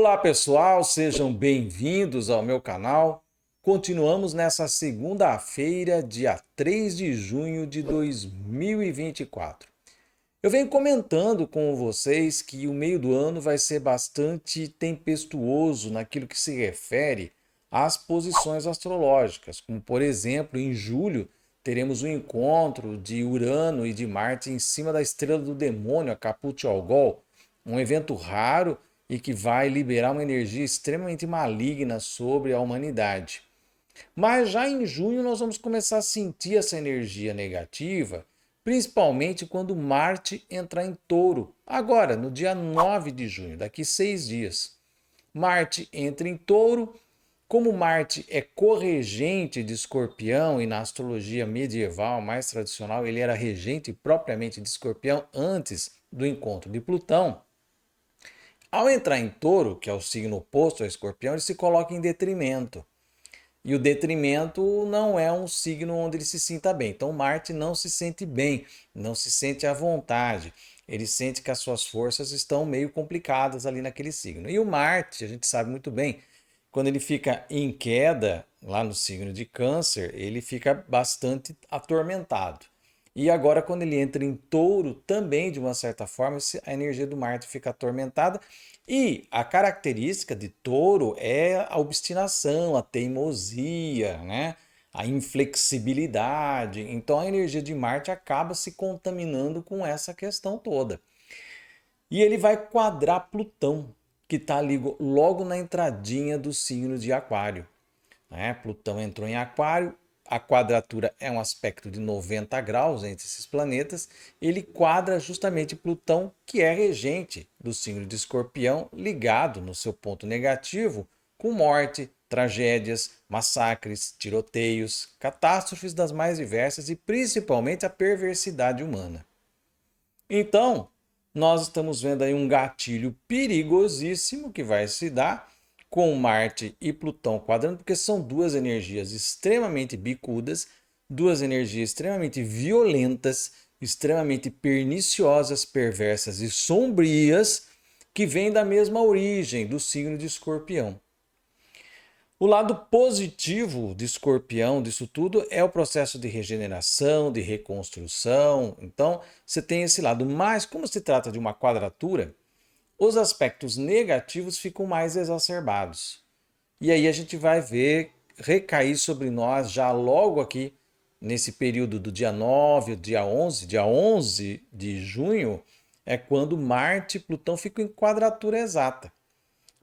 Olá pessoal, sejam bem-vindos ao meu canal. Continuamos nessa segunda-feira, dia 3 de junho de 2024. Eu venho comentando com vocês que o meio do ano vai ser bastante tempestuoso naquilo que se refere às posições astrológicas, como por exemplo, em julho teremos o encontro de Urano e de Marte em cima da estrela do demônio, a Caput-Algol, um evento raro e que vai liberar uma energia extremamente maligna sobre a humanidade. Mas já em junho nós vamos começar a sentir essa energia negativa, principalmente quando Marte entrar em Touro, agora no dia 9 de junho, daqui 6 dias. Marte entra em Touro. Como Marte é corregente de Escorpião e na astrologia medieval mais tradicional ele era regente propriamente de Escorpião antes do encontro de Plutão, ao entrar em Touro, que é o signo oposto a Escorpião, ele se coloca em detrimento. E o detrimento não é um signo onde ele se sinta bem. Então Marte não se sente bem, não se sente à vontade. Ele sente que as suas forças estão meio complicadas ali naquele signo. E o Marte, a gente sabe muito bem, quando ele fica em queda, lá no signo de Câncer, ele fica bastante atormentado. E agora, quando ele entra em Touro, também, de uma certa forma, a energia do Marte fica atormentada. E a característica de Touro é a obstinação, a teimosia, né? A inflexibilidade. Então, a energia de Marte acaba se contaminando com essa questão toda. E ele vai quadrar Plutão, que está ali logo na entradinha do signo de Aquário. Né? Plutão entrou em Aquário, a quadratura é um aspecto de 90 graus entre esses planetas. Ele quadra justamente Plutão, que é regente do signo de Escorpião, ligado no seu ponto negativo com morte, tragédias, massacres, tiroteios, catástrofes das mais diversas e principalmente a perversidade humana. Então, nós estamos vendo aí um gatilho perigosíssimo que vai se dar com Marte e Plutão quadrando, porque são duas energias extremamente bicudas, duas energias extremamente violentas, extremamente perniciosas, perversas e sombrias, que vêm da mesma origem, do signo de Escorpião. O lado positivo de Escorpião disso tudo é o processo de regeneração, de reconstrução. Então, você tem esse lado. Mas, como se trata de uma quadratura, os aspectos negativos ficam mais exacerbados. E aí a gente vai ver recair sobre nós já logo aqui, nesse período do dia 9, dia 11. Dia 11 de junho é quando Marte e Plutão ficam em quadratura exata.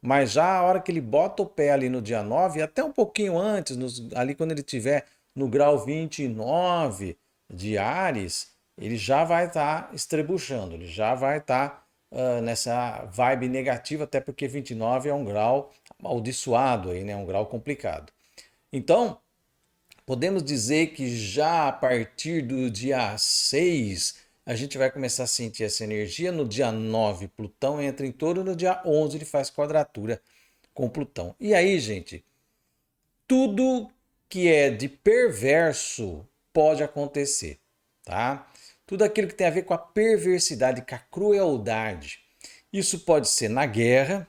Mas já a hora que ele bota o pé ali no dia 9, até um pouquinho antes, ali quando ele estiver no grau 29 de Áries, ele já vai estar estrebuchando, ele já vai estar nessa vibe negativa, até porque 29 é um grau amaldiçoado, aí, né? Um grau complicado. Então, podemos dizer que já a partir do dia 6 a gente vai começar a sentir essa energia. No dia 9 Plutão entra em Touro, no dia 11 ele faz quadratura com Plutão. E aí, gente, tudo que é de perverso pode acontecer, tá? Tudo aquilo que tem a ver com a perversidade, com a crueldade. Isso pode ser na guerra,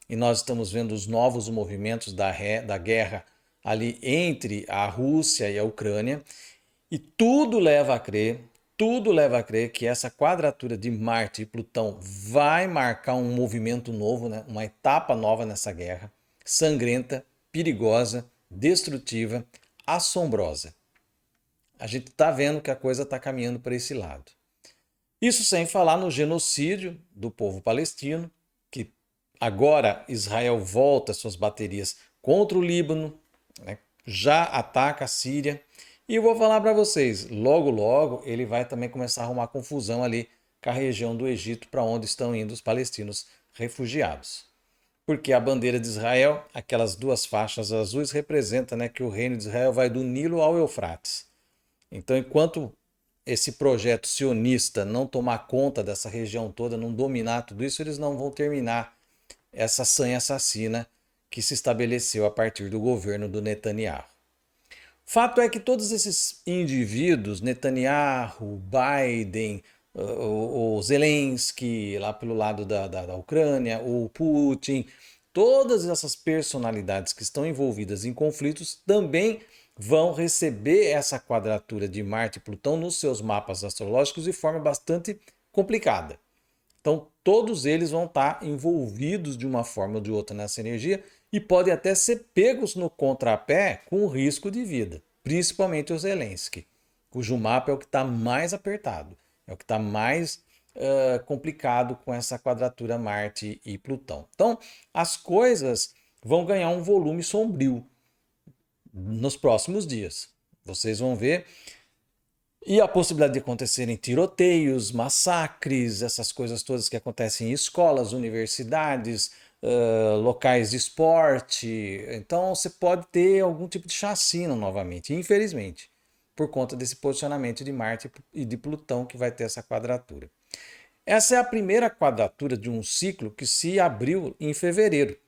e nós estamos vendo os novos movimentos da guerra ali entre a Rússia e a Ucrânia, e tudo leva a crer que essa quadratura de Marte e Plutão vai marcar um movimento novo, né? Uma etapa nova nessa guerra, sangrenta, perigosa, destrutiva, assombrosa. A gente está vendo que a coisa está caminhando para esse lado. Isso sem falar no genocídio do povo palestino, que agora Israel volta suas baterias contra o Líbano, né? Já ataca a Síria. E eu vou falar para vocês, logo logo ele vai também começar a arrumar confusão ali com a região do Egito, para onde estão indo os palestinos refugiados. Porque a bandeira de Israel, aquelas duas faixas azuis, representa, né, que o reino de Israel vai do Nilo ao Eufrates. Então, enquanto esse projeto sionista não tomar conta dessa região toda, não dominar tudo isso, eles não vão terminar essa sanha assassina que se estabeleceu a partir do governo do Netanyahu. Fato é que todos esses indivíduos, Netanyahu, Biden, o Zelensky, lá pelo lado da Ucrânia, o Putin, todas essas personalidades que estão envolvidas em conflitos também vão receber essa quadratura de Marte e Plutão nos seus mapas astrológicos de forma bastante complicada. Então, todos eles vão estar envolvidos de uma forma ou de outra nessa energia e podem até ser pegos no contrapé com risco de vida, principalmente o Zelensky, cujo mapa é o que está mais apertado, é o que está mais complicado com essa quadratura Marte e Plutão. Então, as coisas vão ganhar um volume sombrio nos próximos dias. Vocês vão ver. E a possibilidade de acontecerem tiroteios, massacres, essas coisas todas que acontecem em escolas, universidades, locais de esporte. Então você pode ter algum tipo de chacina novamente, infelizmente, por conta desse posicionamento de Marte e de Plutão que vai ter essa quadratura. Essa é a primeira quadratura de um ciclo que se abriu em fevereiro.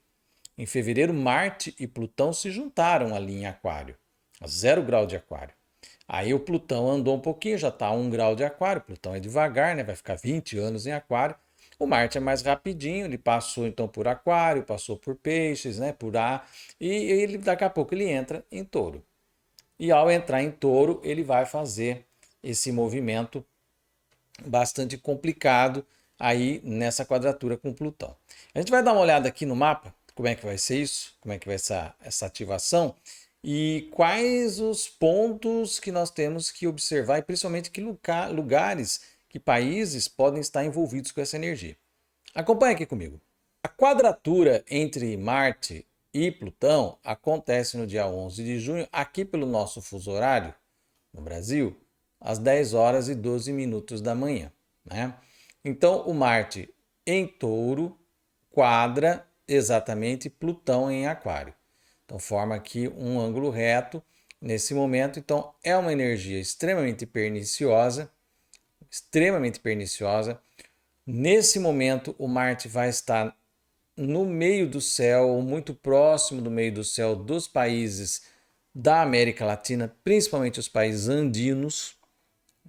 Em fevereiro, Marte e Plutão se juntaram ali em Aquário, a 0 grau de Aquário. Aí o Plutão andou um pouquinho, já está a 1 grau de Aquário. Plutão é devagar, né? Vai ficar 20 anos em Aquário. O Marte é mais rapidinho, ele passou então por Aquário, passou por Peixes, né? Por Ar, e ele daqui a pouco ele entra em Touro. E ao entrar em Touro, ele vai fazer esse movimento bastante complicado aí nessa quadratura com Plutão. A gente vai dar uma olhada aqui no mapa, como é que vai ser isso, como é que vai ser essa ativação e quais os pontos que nós temos que observar e principalmente que lugares, que países podem estar envolvidos com essa energia. Acompanhe aqui comigo. A quadratura entre Marte e Plutão acontece no dia 11 de junho, aqui pelo nosso fuso horário, no Brasil, às 10 horas e 12 minutos da manhã, né? Então, o Marte em Touro quadra exatamente Plutão em Aquário. Então, forma aqui um ângulo reto nesse momento. Então, é uma energia extremamente perniciosa, extremamente perniciosa. Nesse momento, o Marte vai estar no meio do céu, muito próximo do meio do céu dos países da América Latina, principalmente os países andinos,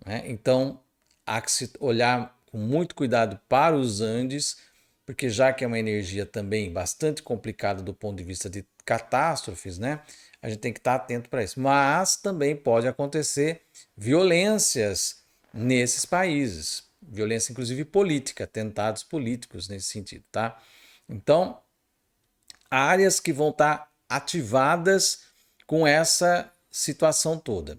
né? Então, há que se olhar com muito cuidado para os Andes, porque já que é uma energia também bastante complicada do ponto de vista de catástrofes, né? A gente tem que estar atento para isso. Mas também pode acontecer violências nesses países, violência inclusive política, atentados políticos nesse sentido, tá? Então, áreas que vão estar ativadas com essa situação toda.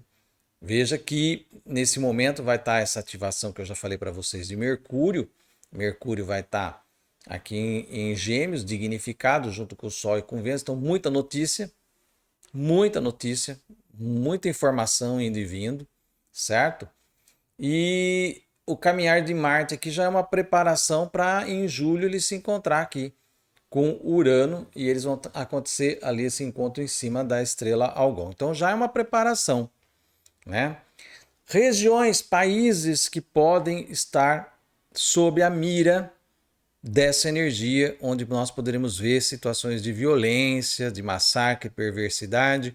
Veja que nesse momento vai estar essa ativação que eu já falei para vocês de Mercúrio. Mercúrio vai estar aqui em Gêmeos, dignificado junto com o Sol e com Vênus. Então, muita notícia, muita informação indo e vindo, certo? E o caminhar de Marte aqui já é uma preparação para em julho ele se encontrar aqui com Urano e eles vão acontecer ali esse encontro em cima da estrela Algol. Então já é uma preparação, né? Regiões, países que podem estar sob a mira dessa energia, onde nós poderemos ver situações de violência, de massacre, perversidade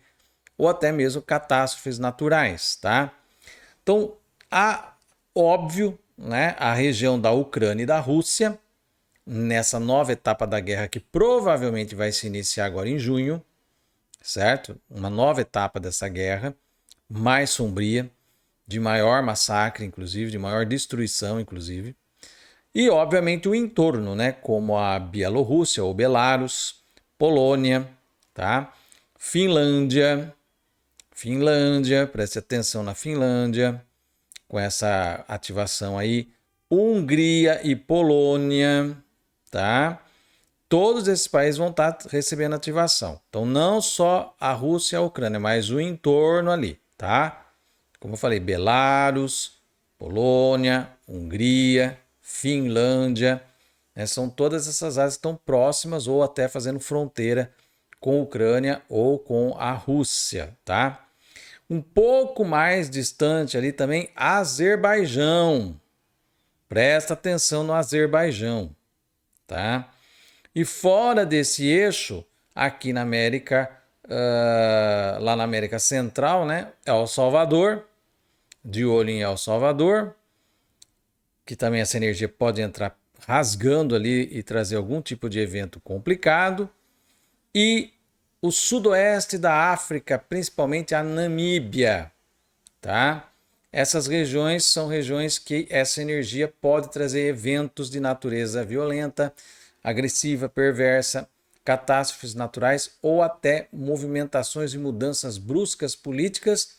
ou até mesmo catástrofes naturais, tá? Então, óbvio, né, a região da Ucrânia e da Rússia, nessa nova etapa da guerra que provavelmente vai se iniciar agora em junho, certo? Uma nova etapa dessa guerra, mais sombria, de maior massacre, inclusive, de maior destruição, inclusive. E, obviamente, o entorno, né? Como a Bielorrússia ou Belarus, Polônia, tá? Finlândia, preste atenção na Finlândia, com essa ativação aí. Hungria e Polônia, tá? Todos esses países vão estar recebendo ativação. Então, não só a Rússia e a Ucrânia, mas o entorno ali, tá? Como eu falei, Belarus, Polônia, Hungria, Finlândia, né? São todas essas áreas que estão próximas ou até fazendo fronteira com a Ucrânia ou com a Rússia, tá? Um pouco mais distante ali também, Azerbaijão. Presta atenção no Azerbaijão, tá? E fora desse eixo, aqui na América, lá na América Central, né? El Salvador, de olho em El Salvador, que também essa energia pode entrar rasgando ali e trazer algum tipo de evento complicado. e o sudoeste da África, principalmente a Namíbia, tá? Essas regiões são regiões que essa energia pode trazer eventos de natureza violenta, agressiva, perversa, catástrofes naturais ou até movimentações e mudanças bruscas políticas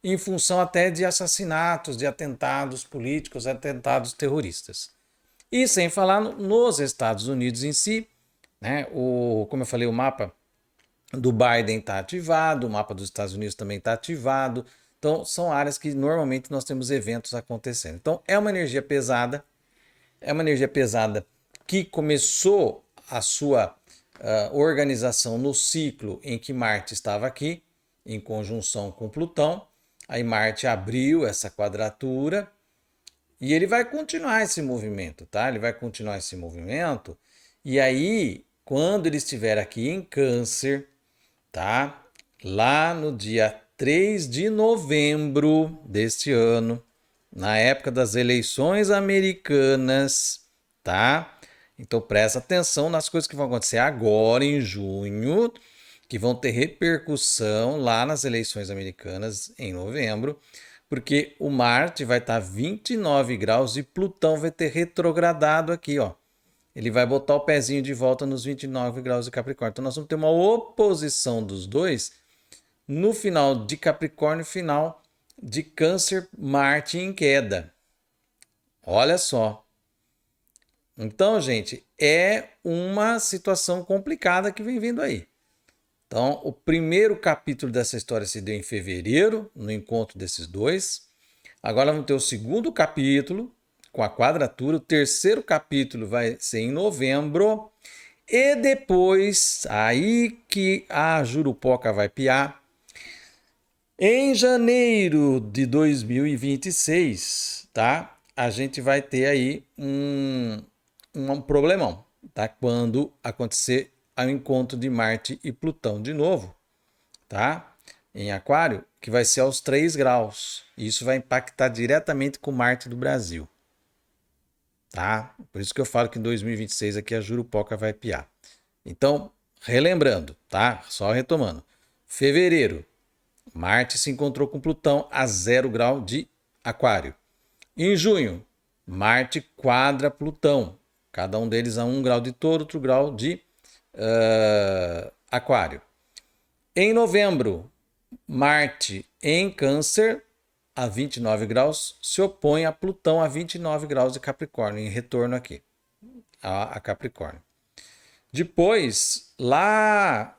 em função até de assassinatos, de atentados políticos, atentados terroristas. E sem falar nos Estados Unidos em si, né? Como eu falei, o mapa do Biden está ativado, o mapa dos Estados Unidos também está ativado. Então, são áreas que normalmente nós temos eventos acontecendo. Então, é uma energia pesada que começou a sua organização no ciclo em que Marte estava aqui, em conjunção com Plutão. Aí Marte abriu essa quadratura e ele vai continuar esse movimento, tá? Ele vai continuar esse movimento. E aí, quando ele estiver aqui em Câncer, tá? Lá no dia 3 de novembro deste ano, na época das eleições americanas, tá? Então presta atenção nas coisas que vão acontecer agora em junho, que vão ter repercussão lá nas eleições americanas em novembro, porque o Marte vai estar 29 graus e Plutão vai ter retrogradado aqui, ó. Ele vai botar o pezinho de volta nos 29 graus de Capricórnio. Então nós vamos ter uma oposição dos dois no final de Capricórnio, final de Câncer, Marte em queda. Olha só. Então, gente, é uma situação complicada que vem vindo aí. Então, o primeiro capítulo dessa história se deu em fevereiro, no encontro desses dois. Agora vamos ter o segundo capítulo, com a quadratura. O terceiro capítulo vai ser em novembro. E depois, aí que a Jurupoca vai piar, em janeiro de 2026, tá? A gente vai ter aí um problemão, tá? Quando acontecer o encontro de Marte e Plutão de novo, tá? Em Aquário, que vai ser aos 3 graus. Isso vai impactar diretamente com Marte do Brasil, tá? Por isso que eu falo que em 2026 aqui a Jurupoca vai piar. Então, relembrando, tá? Só retomando. Fevereiro, Marte se encontrou com Plutão a 0 grau de Aquário. Em junho, Marte quadra Plutão. Cada um deles a 1 grau de Touro, outro grau de Aquário. Em novembro, Marte em Câncer, a 29 graus, se opõe a Plutão a 29 graus de Capricórnio, em retorno aqui a Capricórnio. Depois, lá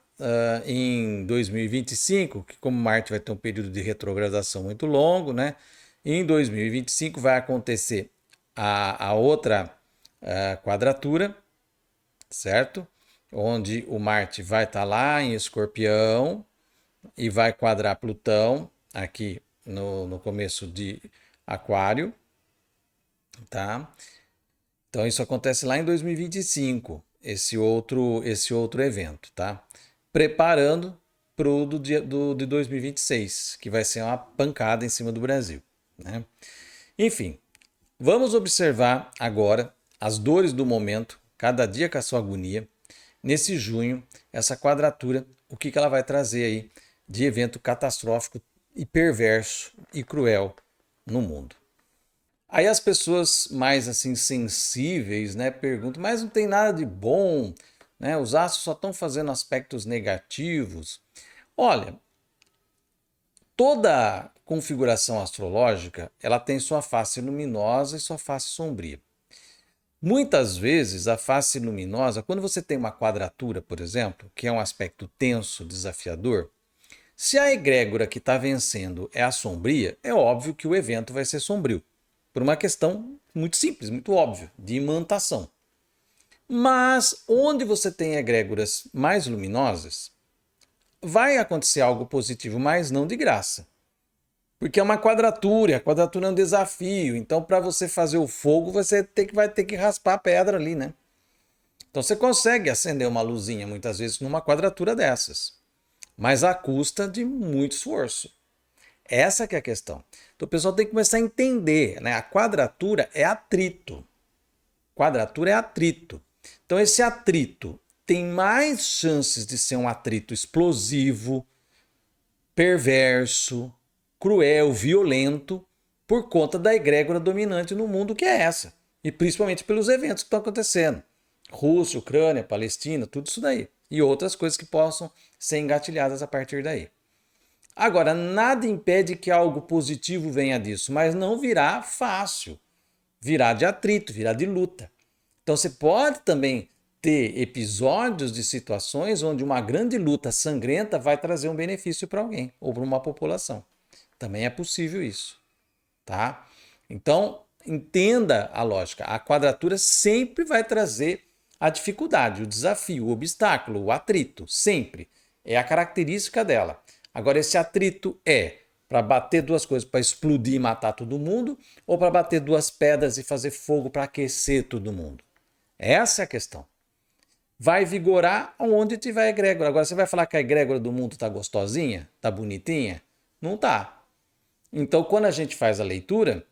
em 2025, que como Marte vai ter um período de retrogradação muito longo, né? Em 2025 vai acontecer a outra quadratura, certo? Onde o Marte vai estar lá em Escorpião e vai quadrar Plutão aqui no começo de Aquário, tá? Então isso acontece lá em 2025, esse outro evento, tá? Preparando para o de 2026, que vai ser uma pancada em cima do Brasil, né? Enfim, vamos observar agora as dores do momento, cada dia com a sua agonia. Nesse junho, essa quadratura, o que ela vai trazer aí de evento catastrófico e perverso e cruel no mundo. Aí as pessoas mais assim sensíveis, né, perguntam, mas não tem nada de bom, né? Os astros só estão fazendo aspectos negativos. Olha, toda configuração astrológica, ela tem sua face luminosa e sua face sombria. Muitas vezes a face luminosa, quando você tem uma quadratura, por exemplo, que é um aspecto tenso, desafiador, se a egrégora que está vencendo é a sombria, é óbvio que o evento vai ser sombrio. Por uma questão muito simples, muito óbvia, de imantação. Mas onde você tem egrégoras mais luminosas, vai acontecer algo positivo, mas não de graça. Porque é uma quadratura, a quadratura é um desafio. Então, para você fazer o fogo, você vai ter que raspar a pedra ali, né? Então, você consegue acender uma luzinha, muitas vezes, numa quadratura dessas. Mas à custa de muito esforço. Essa que é a questão. Então o pessoal tem que começar a entender, né? A quadratura é atrito. Quadratura é atrito. Então esse atrito tem mais chances de ser um atrito explosivo, perverso, cruel, violento, por conta da egrégora dominante no mundo que é essa. E principalmente pelos eventos que estão acontecendo. Rússia, Ucrânia, Palestina, tudo isso daí. E outras coisas que possam ser engatilhadas a partir daí. Agora, nada impede que algo positivo venha disso, mas não virá fácil. Virá de atrito, virá de luta. Então você pode também ter episódios de situações onde uma grande luta sangrenta vai trazer um benefício para alguém ou para uma população. Também é possível isso, tá? Então, entenda a lógica. A quadratura sempre vai trazer a dificuldade, o desafio, o obstáculo, o atrito, sempre. É a característica dela. Agora, esse atrito é para bater duas coisas, para explodir e matar todo mundo, ou para bater duas pedras e fazer fogo para aquecer todo mundo? Essa é a questão. Vai vigorar onde tiver a egrégora. Agora, você vai falar que a egrégora do mundo está gostosinha? Está bonitinha? Não está. Então, quando a gente faz a leitura,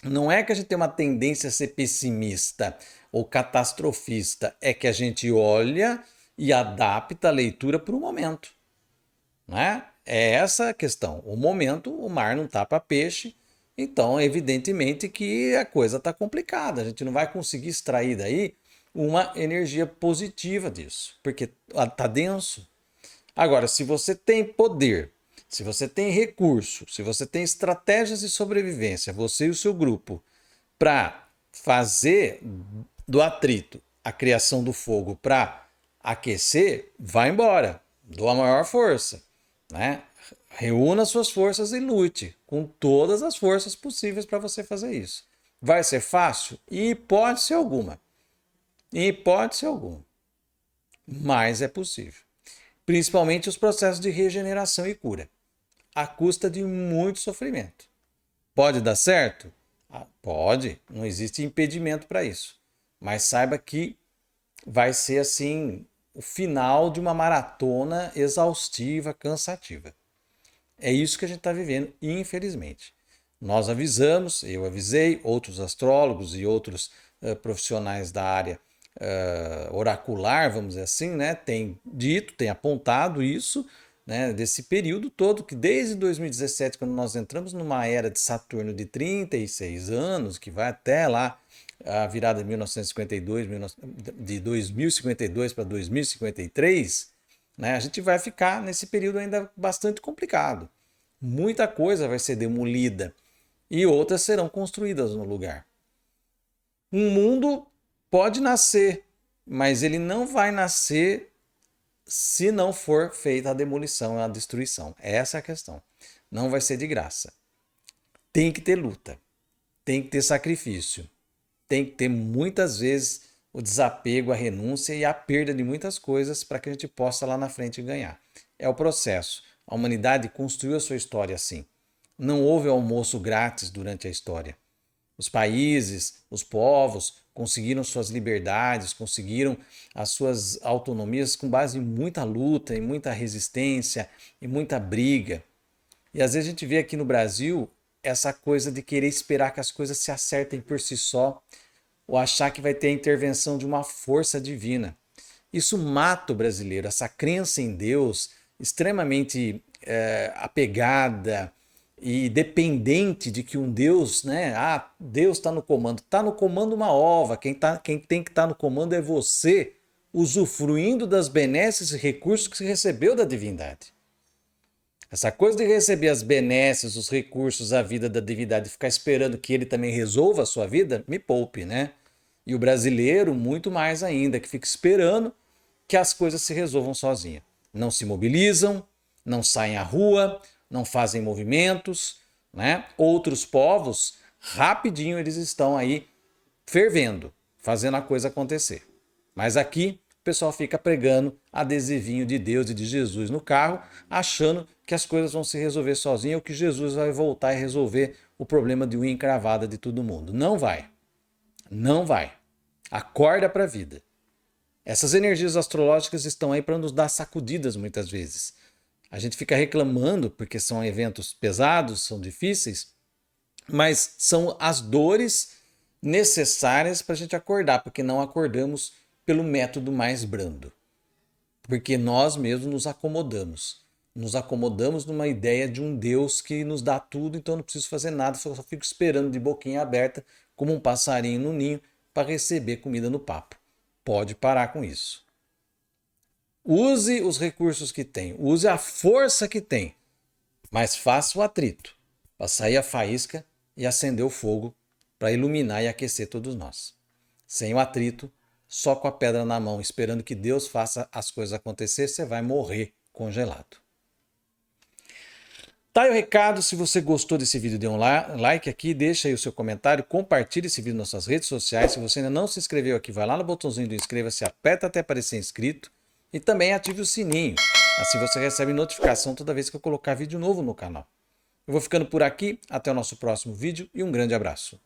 não é que a gente tem uma tendência a ser pessimista ou catastrofista, é que a gente olha e adapta a leitura para o momento. Né? É essa a questão. O momento, o mar não está para peixe, então evidentemente que a coisa está complicada. A gente não vai conseguir extrair daí uma energia positiva disso, porque está denso. Agora, se você tem poder, se você tem recurso, se você tem estratégias de sobrevivência, você e o seu grupo, para fazer do atrito a criação do fogo para aquecer, vai embora, dou a maior força, né? Reúna suas forças e lute com todas as forças possíveis para você fazer isso. Vai ser fácil? Hipótese alguma. Hipótese alguma. Mas é possível. Principalmente os processos de regeneração e cura, à custa de muito sofrimento. Pode dar certo? Pode, não existe impedimento para isso. Mas saiba que vai ser assim o final de uma maratona exaustiva, cansativa. É isso que a gente está vivendo, infelizmente. Nós avisamos, eu avisei, outros astrólogos e outros profissionais da área oracular, vamos dizer assim, né, tem dito, tem apontado isso, né, desse período todo, que desde 2017, quando nós entramos numa era de Saturno de 36 anos, que vai até lá a virada de 1952, de 2052 para 2053, né, a gente vai ficar nesse período ainda bastante complicado. Muita coisa vai ser demolida e outras serão construídas no lugar. Um mundo pode nascer, mas ele não vai nascer se não for feita a demolição e a destruição. Essa é a questão. Não vai ser de graça. Tem que ter luta, tem que ter sacrifício, tem que ter muitas vezes o desapego, a renúncia e a perda de muitas coisas para que a gente possa lá na frente ganhar. É o processo. A humanidade construiu a sua história assim. Não houve almoço grátis durante a história. Os países, os povos conseguiram suas liberdades, conseguiram as suas autonomias com base em muita luta, em muita resistência, em muita briga. E às vezes a gente vê aqui no Brasil essa coisa de querer esperar que as coisas se acertem por si só, ou achar que vai ter a intervenção de uma força divina. Isso mata o brasileiro, essa crença em Deus extremamente apegada e dependente de que um Deus, né? Deus está no comando. Está no comando uma ova. Quem tem que estar no comando é você, usufruindo das benesses e recursos que você recebeu da divindade. Essa coisa de receber as benesses, os recursos, a vida da divindade e ficar esperando que ele também resolva a sua vida, me poupe, né? E o brasileiro, muito mais ainda, que fica esperando que as coisas se resolvam sozinha. Não se mobilizam, não saem à rua, não fazem movimentos, né? Outros povos, rapidinho eles estão aí fervendo, fazendo a coisa acontecer. Mas aqui o pessoal fica pregando adesivinho de Deus e de Jesus no carro, achando que as coisas vão se resolver sozinhas ou que Jesus vai voltar e resolver o problema de unha encravada de todo mundo. Não vai. Não vai. Acorda para a vida. Essas energias astrológicas estão aí para nos dar sacudidas muitas vezes. A gente fica reclamando porque são eventos pesados, são difíceis, mas são as dores necessárias para a gente acordar, porque não acordamos pelo método mais brando. Porque nós mesmos nos acomodamos. Nos acomodamos numa ideia de um Deus que nos dá tudo, então eu não preciso fazer nada, só fico esperando de boquinha aberta, como um passarinho no ninho, para receber comida no papo. Pode parar com isso. Use os recursos que tem, use a força que tem, mas faça o atrito para sair a faísca e acender o fogo para iluminar e aquecer todos nós. Sem o atrito, só com a pedra na mão, esperando que Deus faça as coisas acontecer, você vai morrer congelado. Tá aí o recado. Se você gostou desse vídeo, dê um like aqui, deixa aí o seu comentário, compartilhe esse vídeo nas suas redes sociais. Se você ainda não se inscreveu aqui, vai lá no botãozinho do inscreva-se, aperta até aparecer inscrito e também ative o sininho. Assim você recebe notificação toda vez que eu colocar vídeo novo no canal. Eu vou ficando por aqui, até o nosso próximo vídeo e um grande abraço.